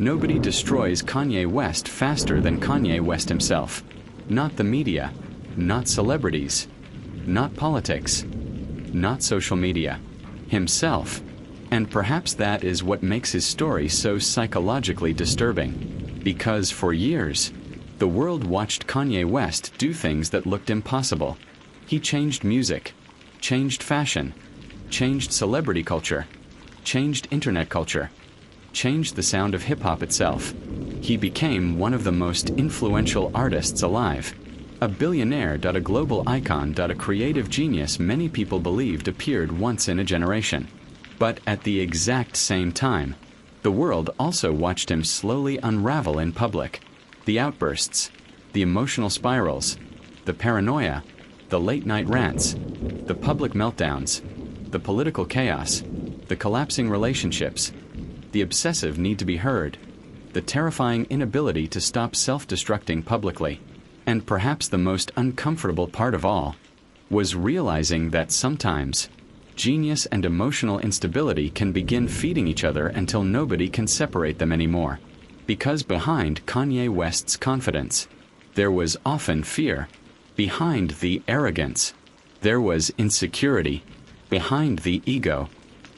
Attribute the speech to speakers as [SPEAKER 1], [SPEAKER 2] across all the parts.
[SPEAKER 1] Nobody destroys Kanye West faster than Kanye West himself. Not the media, not celebrities, not politics, not social media. Himself. And perhaps that is what makes his story so psychologically disturbing. Because for years, the world watched Kanye West do things that looked impossible. He changed music, changed fashion, changed celebrity culture, changed internet culture, changed the sound of hip-hop itself. He became one of the most influential artists alive. A billionaire, a global icon, a creative genius many people believed appeared once in a generation. But at the exact same time, the world also watched him slowly unravel in public. The outbursts, the emotional spirals, the paranoia, the late-night rants, the public meltdowns, the political chaos, the collapsing relationships, the obsessive need to be heard, the terrifying inability to stop self-destructing publicly, and perhaps the most uncomfortable part of all, was realizing that sometimes genius and emotional instability can begin feeding each other until nobody can separate them anymore. Because behind Kanye West's confidence, there was often fear. Behind the arrogance, there was insecurity. Behind the ego,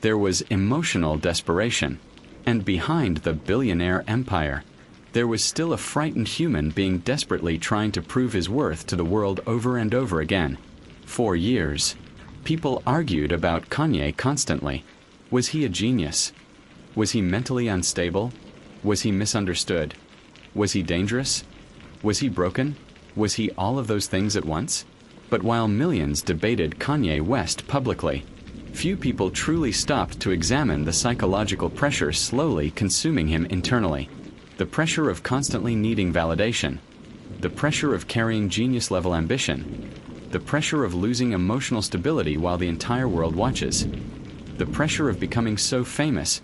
[SPEAKER 1] there was emotional desperation. And behind the billionaire empire, there was still a frightened human being desperately trying to prove his worth to the world over and over again. For years, people argued about Kanye constantly. Was he a genius? Was he mentally unstable? Was he misunderstood? Was he dangerous? Was he broken? Was he all of those things at once? But while millions debated Kanye West publicly, few people truly stopped to examine the psychological pressure slowly consuming him internally. The pressure of constantly needing validation. The pressure of carrying genius-level ambition. The pressure of losing emotional stability while the entire world watches. The pressure of becoming so famous,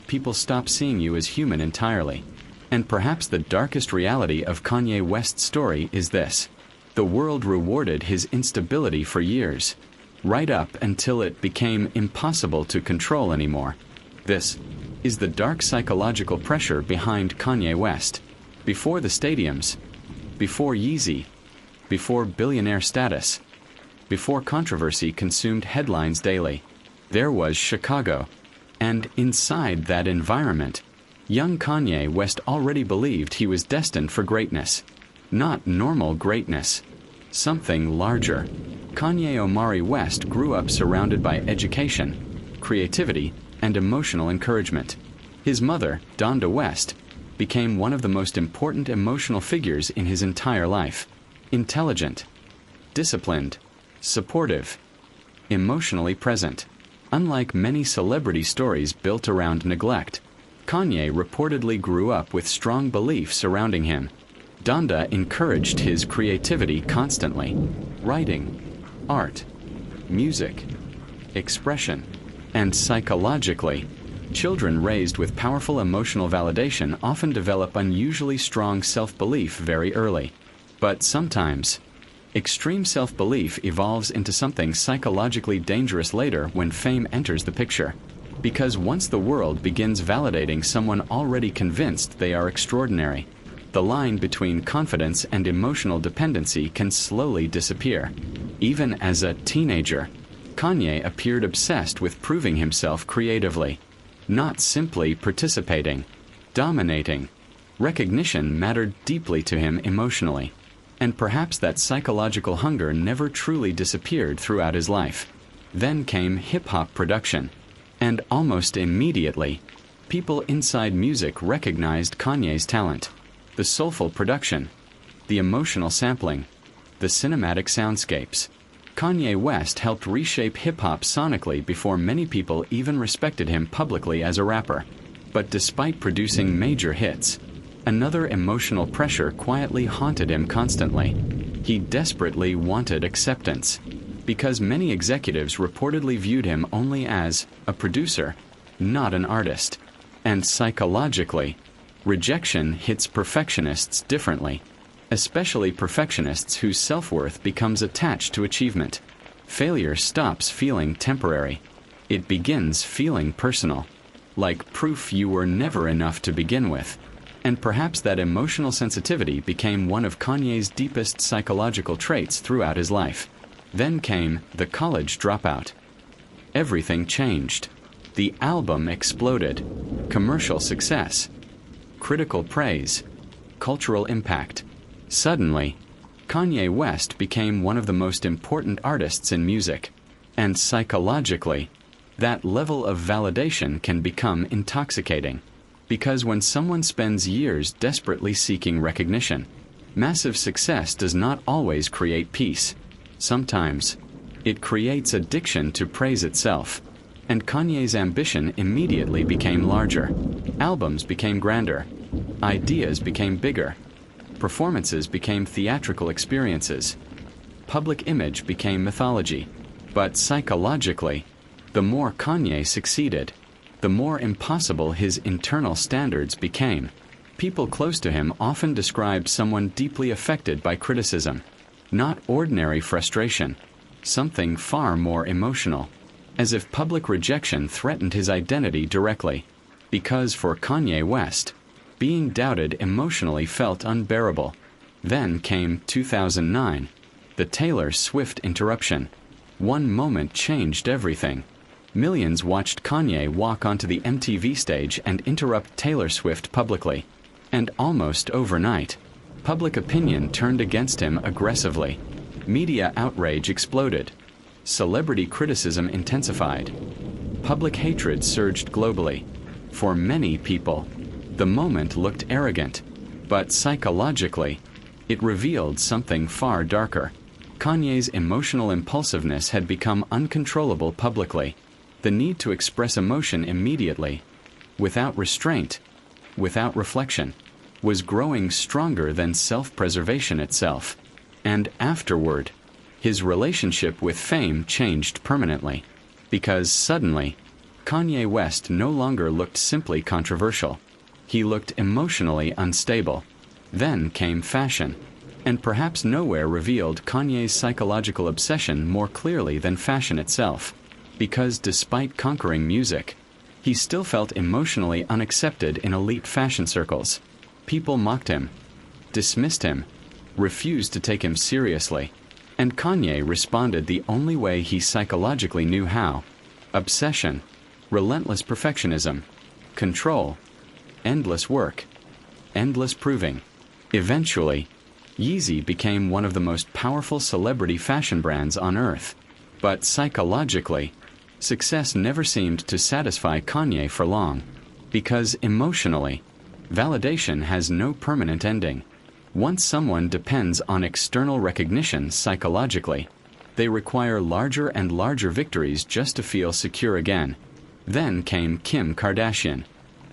[SPEAKER 1] people stop seeing you as human entirely. And perhaps the darkest reality of Kanye West's story is this. The world rewarded his instability for years, right up until it became impossible to control anymore. This is the dark psychological pressure behind Kanye West. Before the stadiums, before Yeezy, before billionaire status, before controversy consumed headlines daily, there was Chicago. And inside that environment, young Kanye West already believed he was destined for greatness. Not normal greatness. Something larger. Kanye Omari West grew up surrounded by education, creativity, and emotional encouragement. His mother, Donda West, became one of the most important emotional figures in his entire life. Intelligent, disciplined, supportive, emotionally present. Unlike many celebrity stories built around neglect, Kanye reportedly grew up with strong beliefs surrounding him. Donda encouraged his creativity constantly. Writing, art, music, expression, and psychologically, children raised with powerful emotional validation often develop unusually strong self-belief very early. But sometimes, extreme self-belief evolves into something psychologically dangerous later when fame enters the picture. Because once the world begins validating someone already convinced they are extraordinary, the line between confidence and emotional dependency can slowly disappear. Even as a teenager, Kanye appeared obsessed with proving himself creatively, not simply participating, dominating. Recognition mattered deeply to him emotionally, and perhaps that psychological hunger never truly disappeared throughout his life. Then came hip-hop production, and almost immediately, people inside music recognized Kanye's talent. The soulful production, the emotional sampling, the cinematic soundscapes. Kanye West helped reshape hip-hop sonically before many people even respected him publicly as a rapper. But despite producing major hits, another emotional pressure quietly haunted him constantly. He desperately wanted acceptance, because many executives reportedly viewed him only as a producer, not an artist. And psychologically, rejection hits perfectionists differently, especially perfectionists whose self-worth becomes attached to achievement. Failure stops feeling temporary. It begins feeling personal. like proof you were never enough to begin with. And perhaps that emotional sensitivity became one of Kanye's deepest psychological traits throughout his life. Then came the college dropout. Everything changed. The album exploded. Commercial success. Critical praise. Cultural impact. Suddenly, Kanye West became one of the most important artists in music. And psychologically, that level of validation can become intoxicating. Because when someone spends years desperately seeking recognition, massive success does not always create peace. Sometimes, it creates addiction to praise itself. And Kanye's ambition immediately became larger. Albums became grander. Ideas became bigger. Performances became theatrical experiences. Public image became mythology. But psychologically, the more Kanye succeeded, the more impossible his internal standards became. People close to him often described someone deeply affected by criticism. Not ordinary frustration, something far more emotional. As if public rejection threatened his identity directly. Because for Kanye West, being doubted emotionally felt unbearable. Then came 2009, the Taylor Swift interruption. One moment changed everything. Millions watched Kanye walk onto the MTV stage and interrupt Taylor Swift publicly. And almost overnight, public opinion turned against him aggressively. Media outrage exploded. Celebrity criticism intensified. Public hatred surged globally. For many people, the moment looked arrogant, but psychologically, it revealed something far darker. Kanye's emotional impulsiveness had become uncontrollable publicly. The need to express emotion immediately, without restraint, without reflection, was growing stronger than self-preservation itself. And afterward, his relationship with fame changed permanently. Because suddenly, Kanye West no longer looked simply controversial. He looked emotionally unstable. Then came fashion. And perhaps nowhere revealed Kanye's psychological obsession more clearly than fashion itself. Because despite conquering music, he still felt emotionally unaccepted in elite fashion circles. People mocked him, dismissed him, refused to take him seriously. And Kanye responded the only way he psychologically knew how. Obsession, relentless perfectionism, control, endless work, endless proving. Eventually, Yeezy became one of the most powerful celebrity fashion brands on earth. But psychologically, success never seemed to satisfy Kanye for long. Because emotionally, validation has no permanent ending. Once someone depends on external recognition psychologically, they require larger and larger victories just to feel secure again. Then came Kim Kardashian,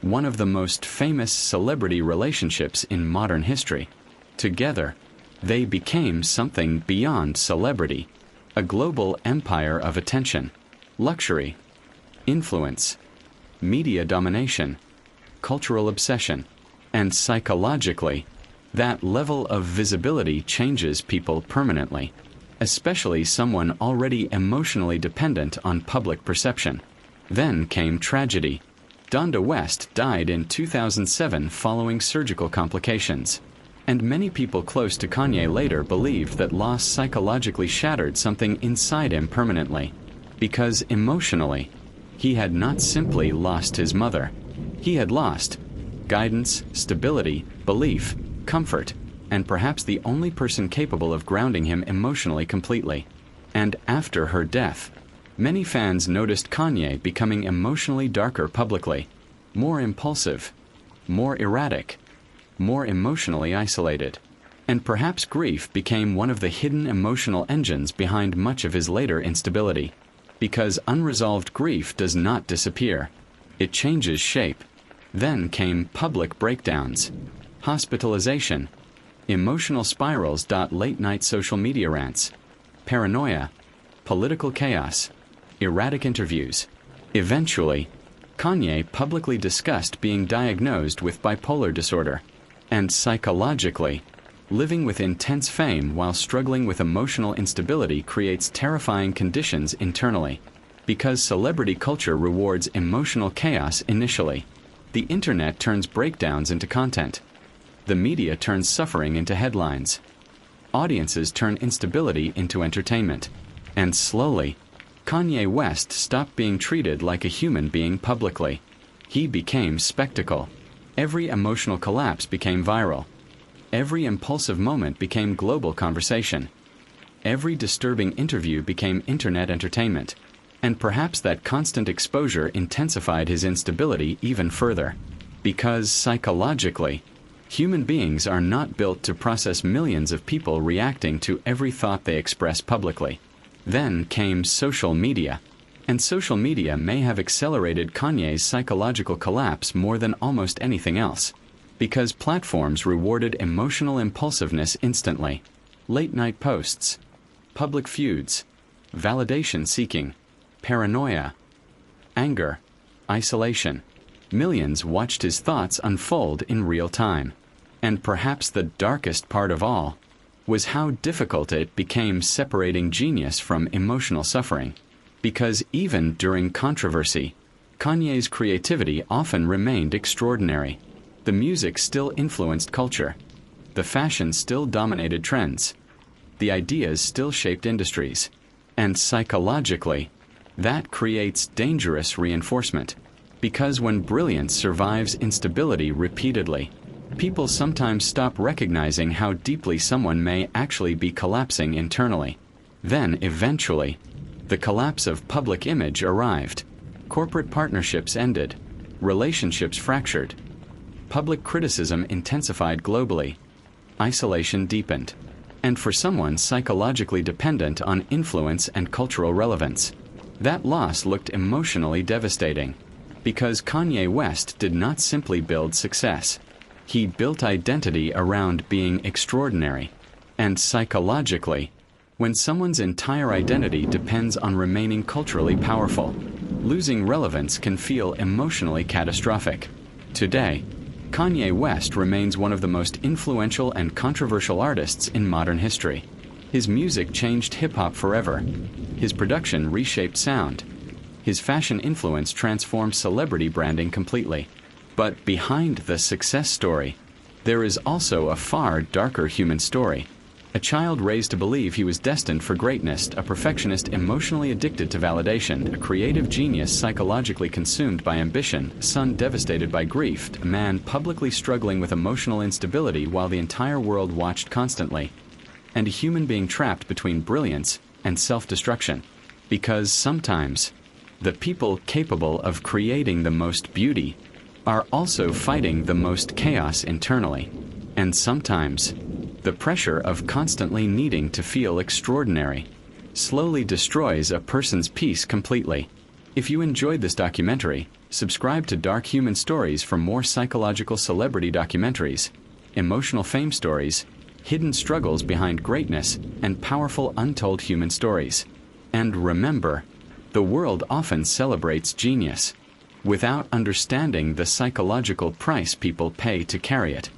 [SPEAKER 1] one of the most famous celebrity relationships in modern history. Together, they became something beyond celebrity, a global empire of attention, luxury, influence, media domination, cultural obsession, and psychologically, that level of visibility changes people permanently, especially someone already emotionally dependent on public perception. Then came tragedy. Donda West died in 2007 following surgical complications. And many people close to Kanye later believed that loss psychologically shattered something inside him permanently. Because emotionally, he had not simply lost his mother. He had lost guidance, stability, belief, comfort, and perhaps the only person capable of grounding him emotionally completely. And after her death, many fans noticed Kanye becoming emotionally darker publicly, more impulsive, more erratic, more emotionally isolated. And perhaps grief became one of the hidden emotional engines behind much of his later instability. Because unresolved grief does not disappear. It changes shape. Then came public breakdowns, hospitalization, emotional spirals. Late-night social media rants, paranoia, political chaos, erratic interviews. Eventually, Kanye publicly discussed being diagnosed with bipolar disorder. And psychologically, living with intense fame while struggling with emotional instability creates terrifying conditions internally. Because celebrity culture rewards emotional chaos initially. The internet turns breakdowns into content. The media turns suffering into headlines. Audiences turn instability into entertainment. And slowly, Kanye West stopped being treated like a human being publicly. He became spectacle. Every emotional collapse became viral. Every impulsive moment became global conversation. Every disturbing interview became internet entertainment. And perhaps that constant exposure intensified his instability even further. Because psychologically, human beings are not built to process millions of people reacting to every thought they express publicly. Then came social media. And social media may have accelerated Kanye's psychological collapse more than almost anything else. Because platforms rewarded emotional impulsiveness instantly. Late-night posts, public feuds, validation seeking, paranoia, anger, isolation. Millions watched his thoughts unfold in real time. And perhaps the darkest part of all was how difficult it became separating genius from emotional suffering. Because even during controversy, Kanye's creativity often remained extraordinary. The music still influenced culture. The fashion still dominated trends. The ideas still shaped industries. And psychologically, that creates dangerous reinforcement. Because when brilliance survives instability repeatedly, people sometimes stop recognizing how deeply someone may actually be collapsing internally. Then, eventually, the collapse of public image arrived. Corporate partnerships ended. Relationships fractured. Public criticism intensified globally. Isolation deepened. And for someone psychologically dependent on influence and cultural relevance, that loss looked emotionally devastating. Because Kanye West did not simply build success. He built identity around being extraordinary. And psychologically, when someone's entire identity depends on remaining culturally powerful, losing relevance can feel emotionally catastrophic. Today, Kanye West remains one of the most influential and controversial artists in modern history. His music changed hip-hop forever. His production reshaped sound. His fashion influence transformed celebrity branding completely. But behind the success story, there is also a far darker human story. A child raised to believe he was destined for greatness, a perfectionist emotionally addicted to validation, a creative genius psychologically consumed by ambition, a son devastated by grief, a man publicly struggling with emotional instability while the entire world watched constantly, and a human being trapped between brilliance and self-destruction. Because sometimes, the people capable of creating the most beauty are also fighting the most chaos internally. And sometimes, the pressure of constantly needing to feel extraordinary slowly destroys a person's peace completely. If you enjoyed this documentary, subscribe to Dark Human Stories for more psychological celebrity documentaries, emotional fame stories, hidden struggles behind greatness, and powerful untold human stories. And remember, the world often celebrates genius without understanding the psychological price people pay to carry it.